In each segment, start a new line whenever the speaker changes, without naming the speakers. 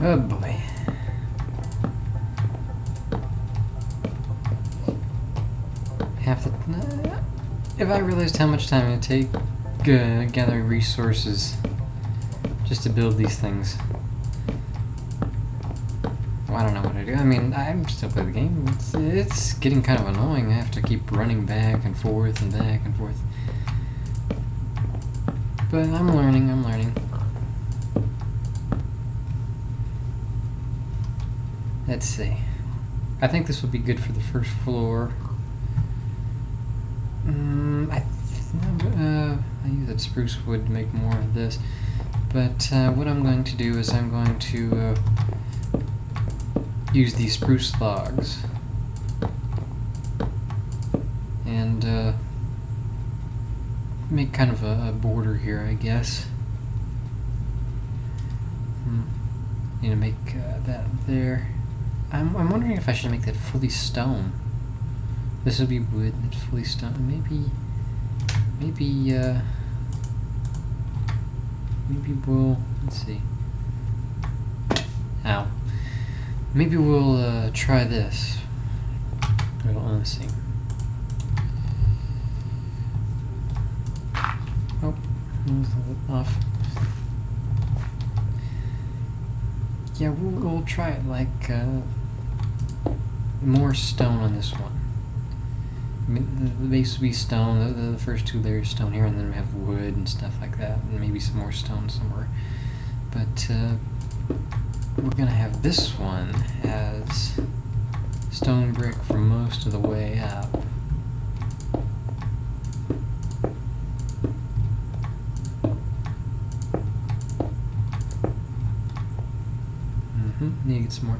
Oh boy. If I realized how much time it would take gathering resources just to build these things. Well, I don't know what to do. I mean, I'm still playing the game. It's getting kind of annoying. I have to keep running back and forth and back and forth. But I'm learning. Let's see. I think this would be good for the first floor. I use that spruce wood to make more of this. But what I'm going to do is I'm going to use these spruce logs and make kind of a border here, I guess. Need to make that there. I'm wondering if I should make that fully stone. This would be wood that's fully stone. Maybe we'll, let's see. Ow. Maybe we'll try this. Let's see. Oh, that was a little off. Yeah, we'll try it like more stone on this one. I mean, the base will be stone, the first two layers stone here, and then we have wood and stuff like that, and maybe some more stone somewhere. But we're gonna have this one as stone brick for most of the way up. Need to get some more.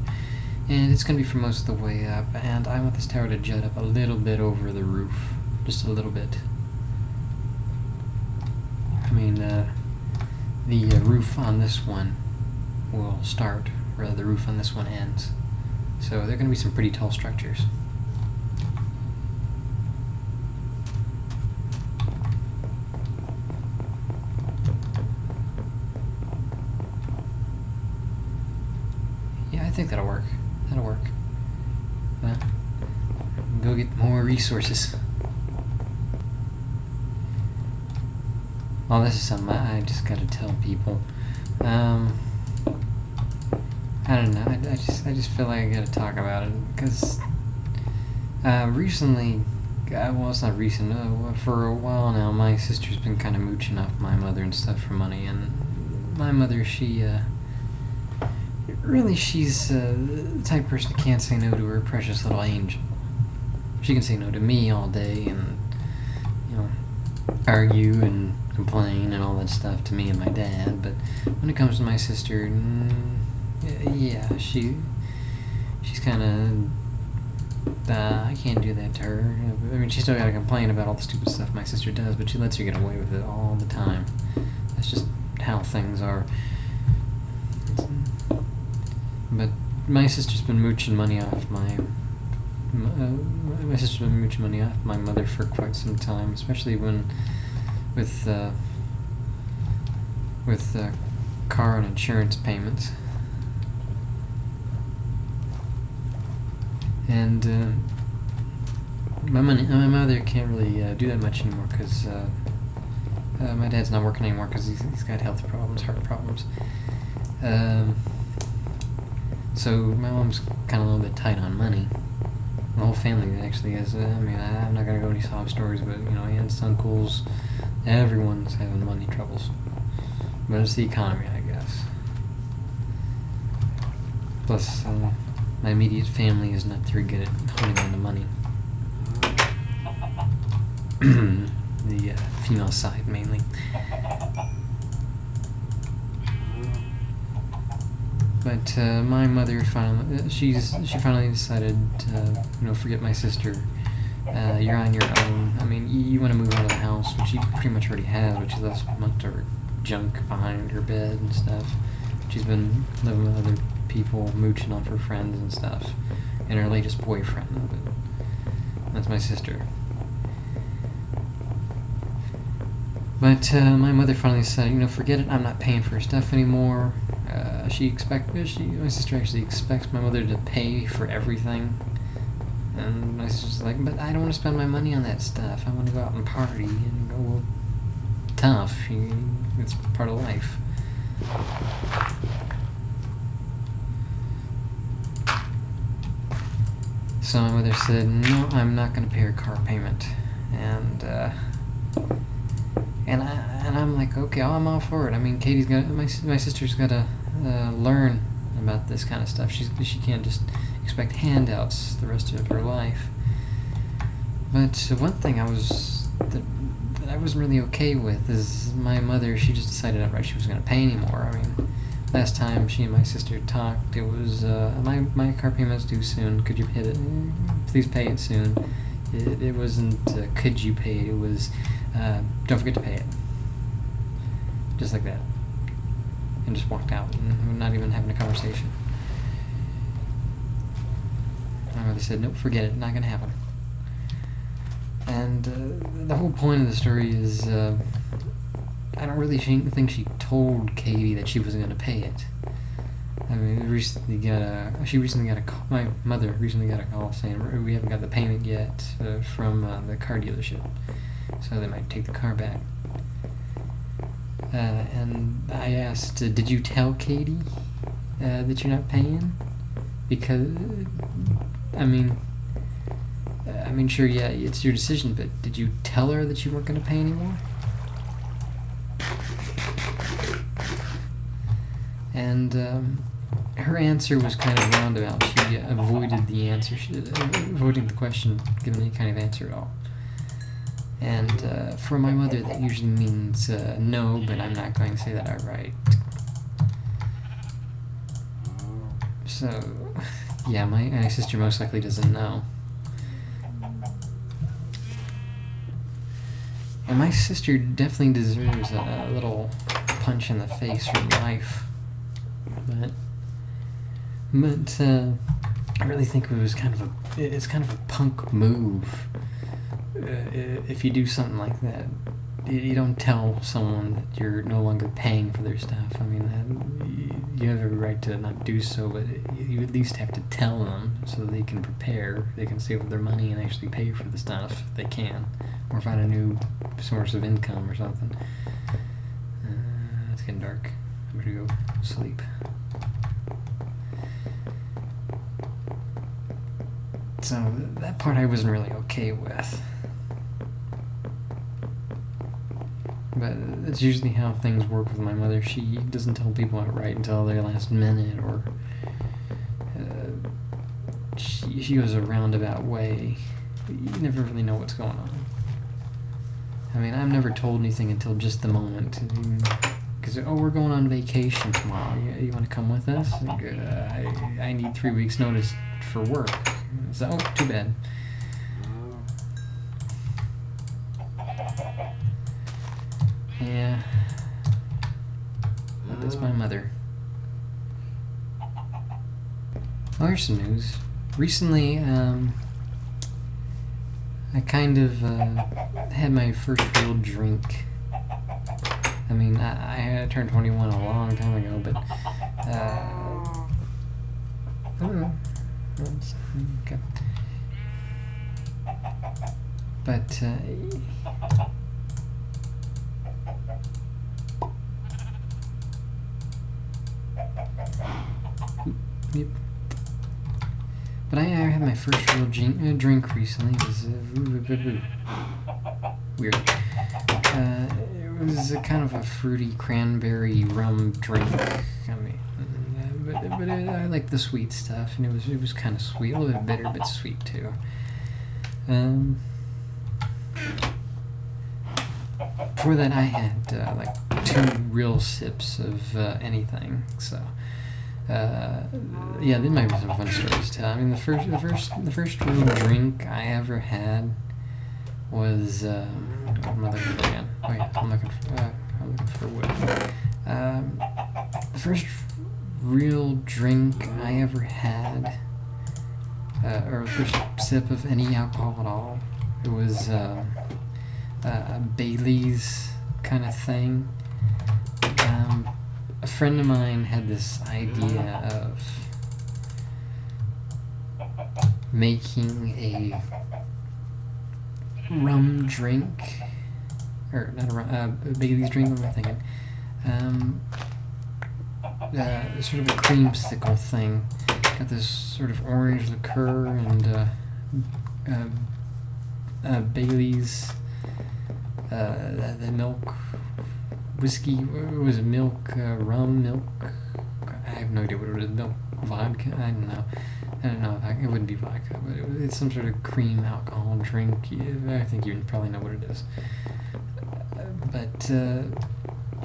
And it's going to be for most of the way up, and I want this tower to jut up a little bit over the roof. Just a little bit. I mean, the roof on this one will start, or the roof on this one ends. So they're going to be some pretty tall structures. Yeah, I think that'll work. That'll work. Well, go get more resources. Well, this is something I just gotta tell people. I don't know. I just feel like I gotta talk about it because recently, well, it's not recent. For a while now, my sister's been kind of mooching off my mother and stuff for money, and my mother, she's the type of person that can't say no to her precious little angel. She can say no to me all day and, argue and complain and all that stuff to me and my dad, but when it comes to my sister, yeah, she's kind of, I can't do that to her. I mean, she's still got to complain about all the stupid stuff my sister does, but she lets her get away with it all the time. That's just how things are. But my sister's been mooching money off my mother for quite some time, especially with car and insurance payments. And my mother can't really do that much anymore because my dad's not working anymore because he's got health problems, heart problems. So my mom's kind of a little bit tight on money. The whole family actually is. I mean, I'm not gonna go any sob stories, but aunts, uncles, everyone's having money troubles. But it's the economy, I guess. Plus, my immediate family is not very good at holding on to money. The female side mainly. But my mother finally, she finally decided to, forget my sister. You're on your own. I mean, you want to move out of the house, which she pretty much already has, but she left most of her junk behind her bed and stuff. She's been living with other people, mooching off her friends and stuff, and her latest boyfriend. But that's my sister. But my mother finally said, forget it. I'm not paying for her stuff anymore. My sister actually expects my mother to pay for everything. And my sister's like, but I don't want to spend my money on that stuff. I want to go out and party and go, well, tough. It's part of life. So my mother said, no, I'm not going to pay her car payment. And I'm like, okay, I'm all for it. I mean, my sister's got to learn about this kind of stuff. She can't just expect handouts the rest of her life. But one thing that I wasn't really okay with is my mother. She just decided outright she wasn't going to pay anymore. I mean, last time she and my sister talked, it was my car payment's due soon. Could you hit it? Please pay it soon. It wasn't could you pay it? It was don't forget to pay it. Just like that. And just walked out, and we're not even having a conversation. My mother said, nope, forget it, not gonna happen. And the whole point of the story is I don't really think she told Katie that she wasn't gonna pay it. I mean, my mother recently got a call saying we haven't got the payment yet from the car dealership, so they might take the car back. And I asked, did you tell Katie that you're not paying? Because, I mean, sure, yeah, it's your decision, but did you tell her that you weren't going to pay anymore? And her answer was kind of roundabout. She avoided the answer. Avoiding the question, giving any kind of answer at all. And for my mother, that usually means no, but I'm not going to say that outright. So, yeah, my sister most likely doesn't know. And my sister definitely deserves a little punch in the face from life. But I really think it's kind of a punk move. If you do something like that, you don't tell someone that you're no longer paying for their stuff. I mean, you have every right to not do so, but you at least have to tell them so they can prepare, they can save up their money and actually pay for the stuff if they can, or find a new source of income or something. It's getting dark. I'm gonna go sleep. So that part I wasn't really okay with. But that's usually how things work with my mother. She doesn't tell people outright until their last minute, or she goes a roundabout way. You never really know what's going on. I mean, I've never told anything until just the moment. Because, we're going on vacation tomorrow. You want to come with us? Like, I need 3 weeks notice for work. So, too bad. Yeah. That's my mother. Oh, here's some news. Recently, I kind of had my first real drink. I mean, I had turned 21 a long time ago, but I don't know. Okay. But yep. But I had my first real drink recently. It was weird. It was a kind of a fruity cranberry rum drink. I mean, but I like the sweet stuff, and it was kind of sweet, a little bit bitter, but sweet too. Before that, I had like 2 real sips of anything. So. Yeah, there might be some fun stories to tell. I mean, the first real drink I ever had was what am I looking for again? Oh yeah, I'm looking for wood. The first real drink I ever had, or the first sip of any alcohol at all, it was a Bailey's kind of thing. A friend of mine had this idea of making a rum drink, or not a rum, Bailey's drink, what am I thinking? Sort of a creamsicle thing. Got this sort of orange liqueur and Bailey's, the milk, whiskey, what was it, milk, rum, milk, I have no idea what it was, milk, vodka, I don't know if it wouldn't be vodka, but it's some sort of cream alcohol drink. I think you probably know what it is. But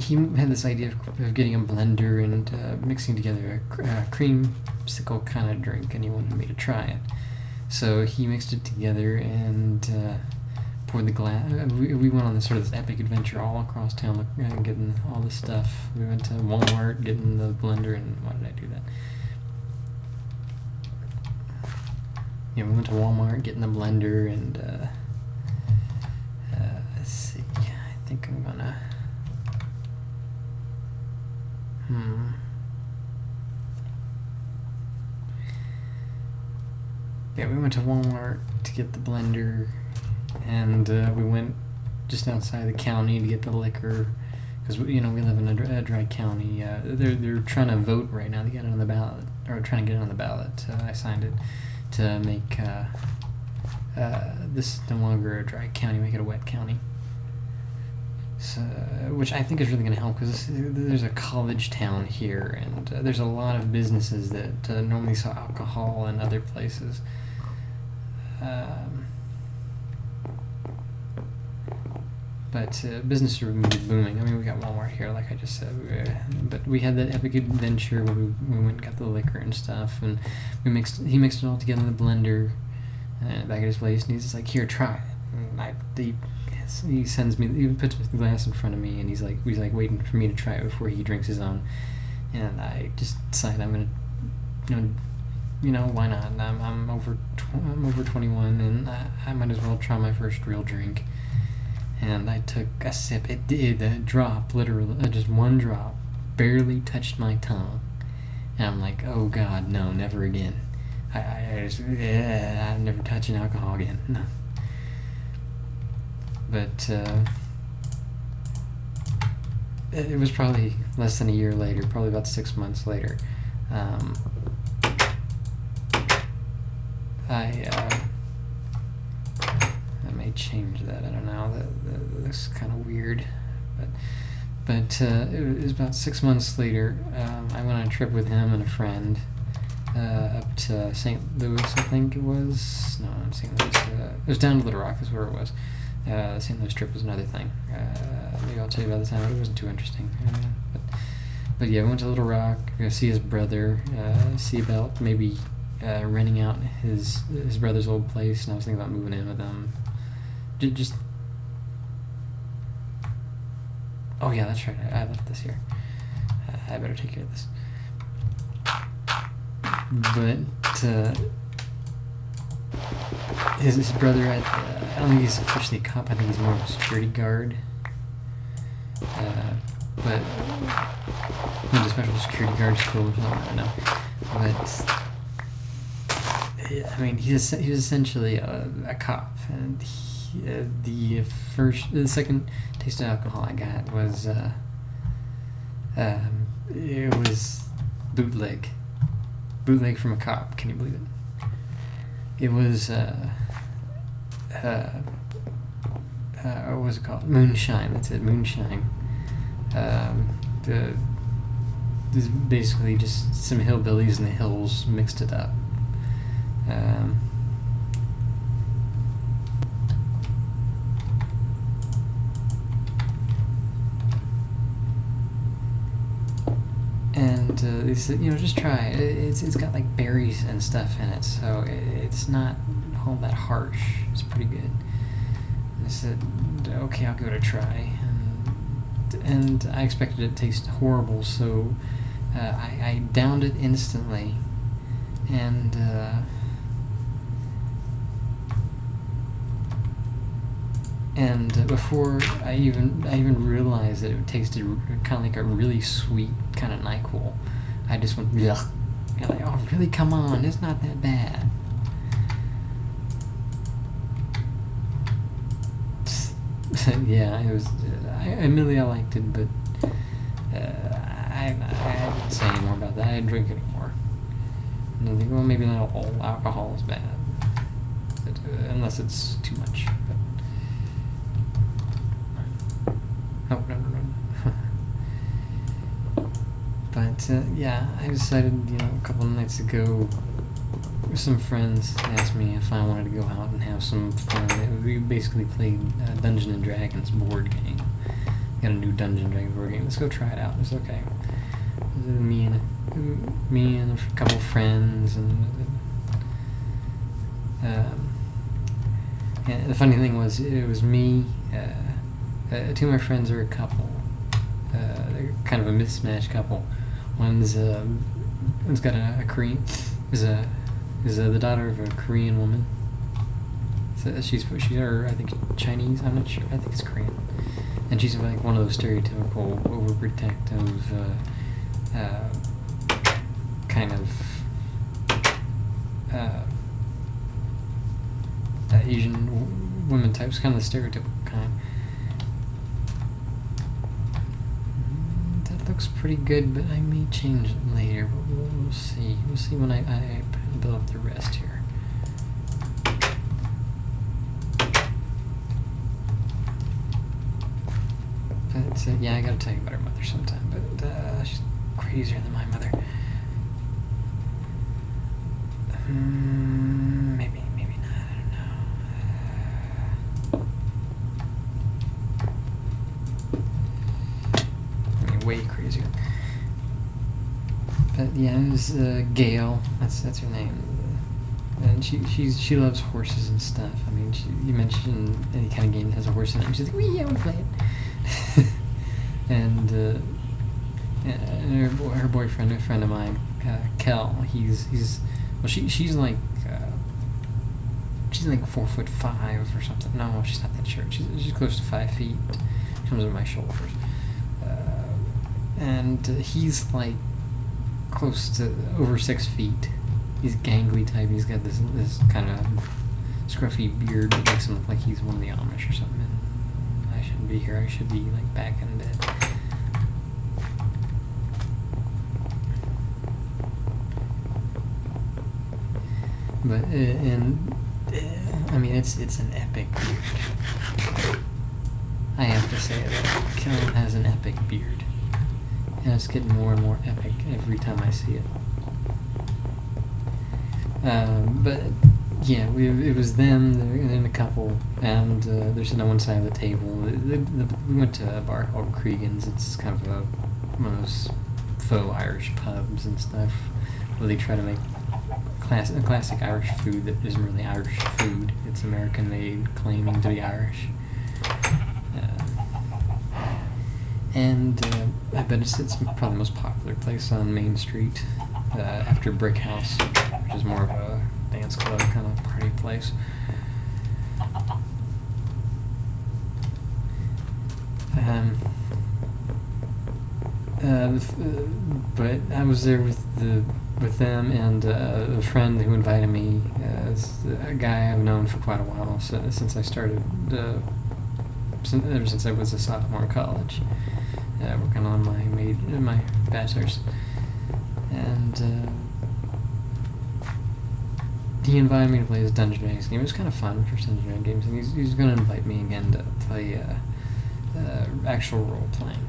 he had this idea of getting a blender and mixing together a creamsicle kind of drink, and he wanted me to try it. So he mixed it together and poured the glass. We went on this sort of this epic adventure all across town, getting all this stuff. We went to Walmart, getting the blender, and why did I do that? Yeah, we went to Walmart, getting the blender, and let's see. I think I'm gonna. Yeah, we went to Walmart to get the blender, and we went just outside the county to get the liquor, because we live in a dry county. They're trying to vote right now to get it on the ballot, or trying to get it on the ballot. I signed it to make this no longer a dry county, make it a wet county. So, which I think is really going to help, because there's a college town here, and there's a lot of businesses that normally sell alcohol in other places. But businesses are really booming. I mean, we got Walmart here, like I just said. But we had that epic adventure where we went and got the liquor and stuff, and he mixed it all together in the blender back at his place, and he's just like, "Here, try it." And he sends me, he puts the glass in front of me, and he's like waiting for me to try it before he drinks his own. And I just decided I'm gonna, why not? I'm over 21, and I might as well try my first real drink. And I took a sip. It did a drop, literally, just one drop, barely touched my tongue. And I'm like, oh God, no, never again. I'm never touching alcohol again. No. But it was probably less than a year later, probably about 6 months later. I may change that. I don't know. That looks kind of weird, but it was about 6 months later. I went on a trip with him and a friend up to St. Louis, I think it was. No, not St. Louis. It was down to Little Rock. Is where it was. The St. Louis trip was another thing. Maybe I'll tell you about the time. It wasn't too interesting. But yeah, we went to Little Rock. See his brother. See about maybe renting out his brother's old place, and I was thinking about moving in with them. Just. Oh yeah, that's right. I left this here. I better take care of this. But his brother, I don't think he's officially a cop. I think he's more of a security guard. But went to special security guard school or something. I don't know. But I mean, he was essentially a cop, and the second taste of alcohol I got was it was bootleg from a cop. Can you believe it? It was what was it called? Moonshine. That's it, moonshine. This is basically just some hillbillies in the hills mixed it up. And they said, just try it. It's got like berries and stuff in it, so it's not all that harsh. It's pretty good. And I said, okay, I'll give it a try. And I expected it to taste horrible, so I downed it instantly. And And before I even realized that it tasted kind of like a really sweet kind of NyQuil, I just went, ugh. And like, oh, really? Come on, it's not that bad. Yeah, it was. Admittedly, I liked it, but I didn't say any more about that. I didn't drink anymore. And I think, well, maybe not all alcohol is bad, unless it's too much. But, oh, no. But yeah, I decided, a couple of nights ago, some friends asked me if I wanted to go out and have some fun. We basically played Dungeons and Dragons board game. Got a new Dungeons and Dragons board game. Let's go try it out. It's okay. Me and a couple friends, and the funny thing was, it was me. Two of my friends are a couple. They're kind of a mismatched couple. One's got a Korean. Is the daughter of a Korean woman. So she's I think Chinese. I'm not sure. I think it's Korean. And she's like one of those stereotypical overprotective kind of Asian women types, kind of the stereotypical kind. That looks pretty good, but I may change it later. But we'll see. We'll see when I build up the rest here. But yeah, I gotta tell you about her mother sometime. But she's crazier than my mother. Maybe not. I don't know. I mean, way crazier. But yeah, it was Gail. That's her name. And she loves horses and stuff. I mean, you mentioned any kind of game that has a horse in it, and she's like, "Wee, I want to play it." And her boyfriend, a friend of mine, Kel. She's like 4'5" or something. No, she's not that short. She's close to 5 feet. She comes over my shoulders. And he's like close to over 6 feet. He's a gangly type. He's got this kind of scruffy beard that makes him look like he's one of the Amish or something. And I shouldn't be here. I should be like back in bed. But I mean, it's an epic beard. I have to say that Kel has an epic beard, and it's getting more and more epic every time I see it. But yeah, it was them and then a couple, and they're sitting on one side of the table. We went to a bar called Cregan's. It's kind of one of those faux Irish pubs and stuff, where they try to make classic Irish food that isn't really Irish food. It's American made, claiming to be Irish. And I bet it's probably the most popular place on Main Street after Brick House, which is more of a dance club kind of party place. But I was there with them and a friend who invited me. A guy I've known for quite a while, since I started, ever since I was a sophomore in college, working on my bachelor's, and he invited me to play his Dungeons and Dragons game. It was kind of fun for Dungeons and Dragons games, and he's going to invite me again to play actual role playing.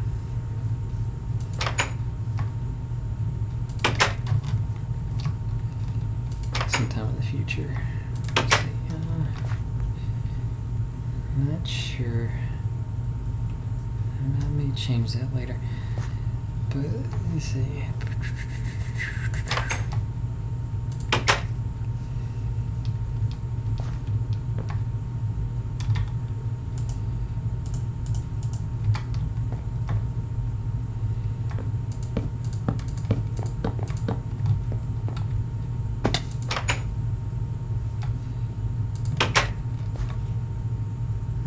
Sometime in the future. Let's see. I'm not sure. I may change that later. But let's see.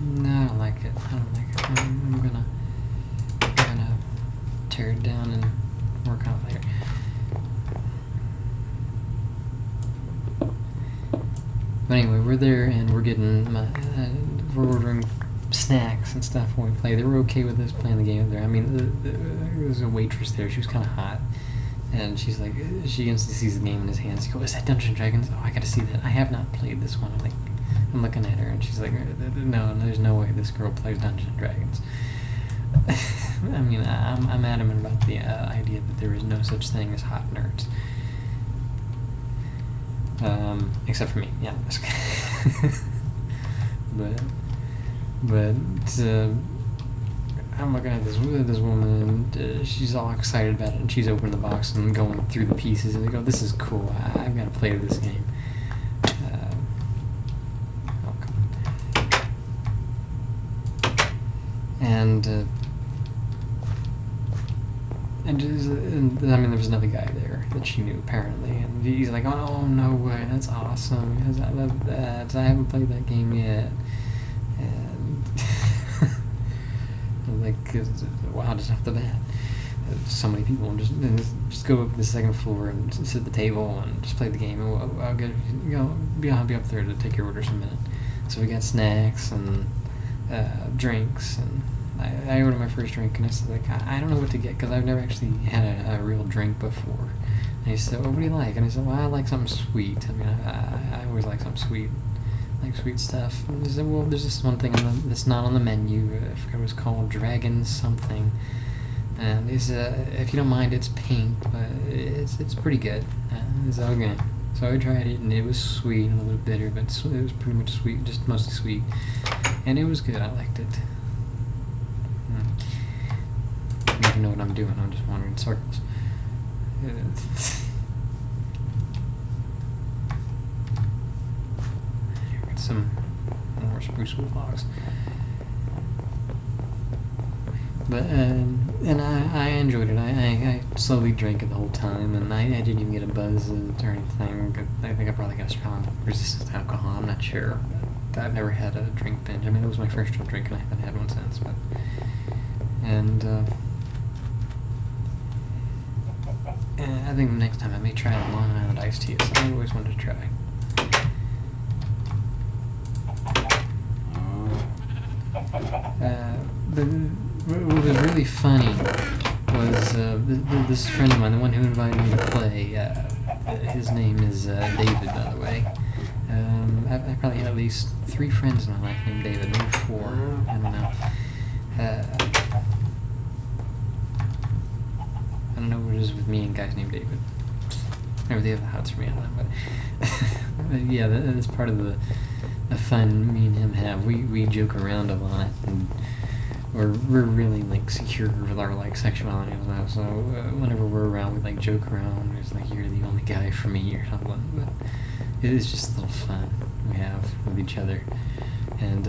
Not a But anyway, we're there and we're getting we're ordering snacks and stuff when we play. They were okay with us playing the game there. I mean, there was a waitress there. She was kind of hot, and she's like, she instantly sees the game in his hands. She goes, "Is that Dungeons and Dragons? Oh, I got to see that. I have not played this one." I'm looking at her, and she's like, "No, there's no way this girl plays Dungeons and Dragons." I mean, I'm adamant about the idea that there is no such thing as hot nerds. Except for me, yeah. but I'm looking at this woman, and she's all excited about it, and she's opening the box and going through the pieces, and they go, "This is cool. I've got to play this game." Oh, come on. And I mean, there was another guy there that she knew apparently, and he's like, "Oh no way, that's awesome! Because I love that. I haven't played that game yet." And I'm like, wow, just off the bat, so many people, and just go up to the second floor and sit at the table and just play the game. And I'll get, I'll be up there to take your orders in a minute. So we got snacks and drinks, and I ordered my first drink, and I said, like, I don't know what to get because I've never actually had a real drink before. And he said, "Well, what do you like?" And I said, "Well, I like something sweet. I mean, I always like something sweet. I like sweet stuff." And he said, "Well, there's this one thing that's not on the menu. I forget what it's called, Dragon something. And he said, if you don't mind, it's pink, but it's pretty good." I said, "Okay." So I tried it, and it was sweet and a little bitter, but it was pretty much sweet, just mostly sweet. And it was good. I liked it. I don't even know what I'm doing. I'm just wandering in circles. Got some more spruce wood logs. But and I enjoyed it. I slowly drank it the whole time, and I didn't even get a buzz or anything. I think I probably got a strong resistance to alcohol. I'm not sure. But I've never had a drink binge. I mean, it was my first real drink, and I haven't had one since. But I think the next time I may try a Long Island iced tea. It's something I always wanted to try. What was really funny was this friend of mine, the one who invited me to play. His name is David, by the way. I probably had at least 3 friends in my life named David, maybe 4. I don't know. I don't know what it is with me and guys named David. Maybe they have the hots for me, I don't know. But yeah, that's part of the fun me and him have. We joke around a lot, and we're really like secure with our like sexuality and stuff. So whenever we're around, we like joke around. It's like, "You're the only guy for me" or something. But it is just a little fun we have with each other. And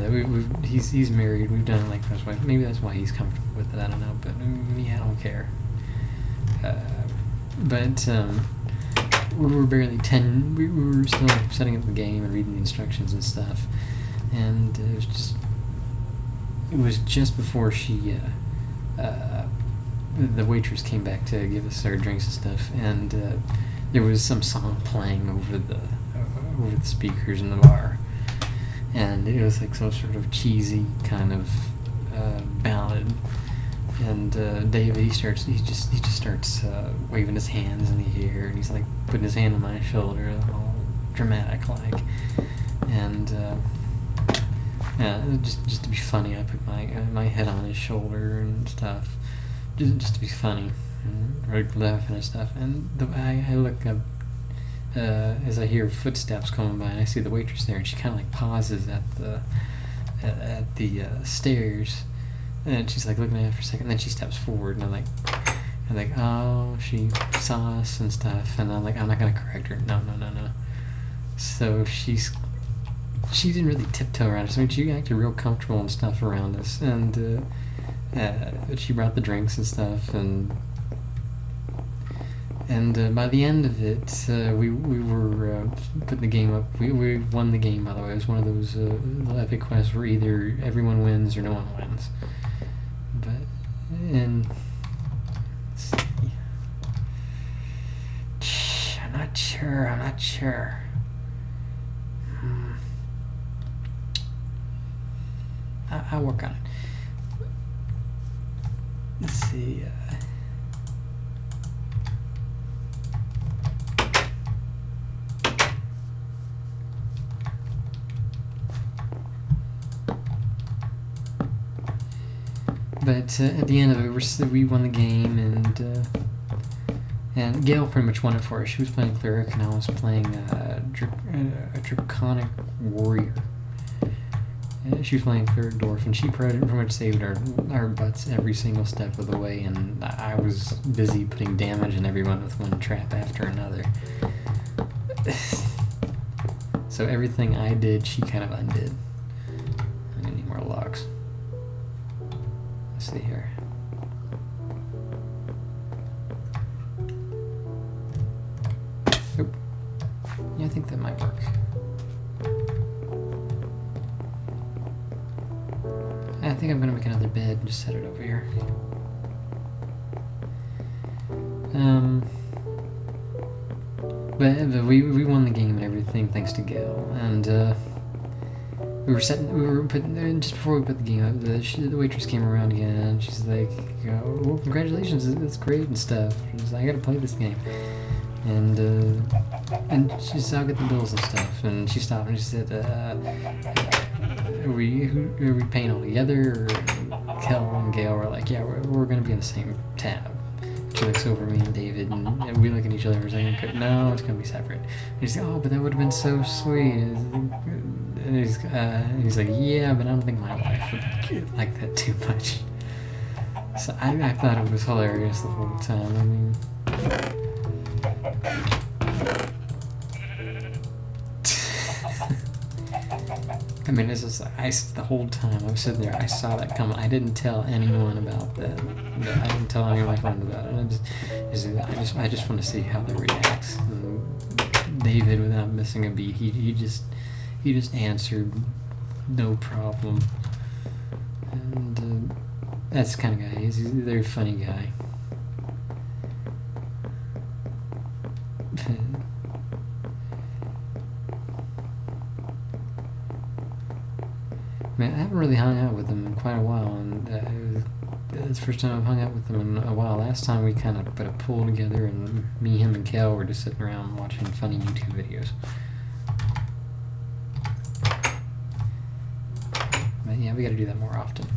he's married. We've done it like first wife. Maybe that's why he's comfortable with it. I don't know. But me, I don't care. But we were barely 10. We were still setting up the game and reading the instructions and stuff. And it was just before the waitress came back to give us our drinks and stuff. And there was some song playing over the speakers in the bar. And it was like some sort of cheesy kind of ballad. And David, he just starts waving his hands in the air, and he's like putting his hand on my shoulder, all dramatic like. And yeah, just to be funny, I put my head on his shoulder and stuff, just to be funny, and laughing and stuff. And I look up as I hear footsteps coming by, and I see the waitress there, and she kind of like pauses at the stairs. And she's like looking at it for a second, and then she steps forward, and I'm like, oh, she saw us and stuff, and I'm like, I'm not gonna correct her. No. So she didn't really tiptoe around us. I mean, she acted real comfortable and stuff around us, and she brought the drinks and stuff, and by the end of it, we were putting the game up. We won the game, by the way. It was one of those epic quests where either everyone wins or no one wins. And let's see. I'm not sure. I'll work on it. Let's see. But at the end of it, we won the game, and Gail pretty much won it for us. She was playing cleric, and I was playing a draconic warrior. She was playing cleric dwarf, and she pretty much saved our butts every single step of the way. And I was busy putting damage in everyone with one trap after another. So everything I did, she kind of undid. I need more logs. Let's see here. Oop. Yeah, I think that might work. I think I'm gonna make another bed and just set it over here. But we won the game and everything thanks to Gail, and just before we put the game up, the waitress came around again, and she's like, "Well, congratulations, that's great and stuff." She's like, "I gotta play this game," and she said, "I'll get the bills and stuff," and she stopped and she said, Are we paying all together? Or Kel and Gail were like, "Yeah, we're gonna be in the same tab." She looks over at me and David, and we look at each other and we're like, "No, it's gonna be separate." And he's like, "Oh, but that would have been so sweet." And he's like, "Yeah, but I don't think my wife would like that too much." So I thought it was hilarious the whole time. I mean, it's just, the whole time I was sitting there, I saw that coming. I didn't tell anyone about that. I didn't tell any of my friends about it. I just want to see how they react. And David, without missing a beat, he just answered, no problem. And that's the kind of guy he is. He's a very funny guy. Man, I haven't really hung out with him in quite a while, and it's the first time I've hung out with him in a while. Last time we kind of put a pool together, and me, him, and Kel were just sitting around watching funny YouTube videos. But yeah, we gotta do that more often.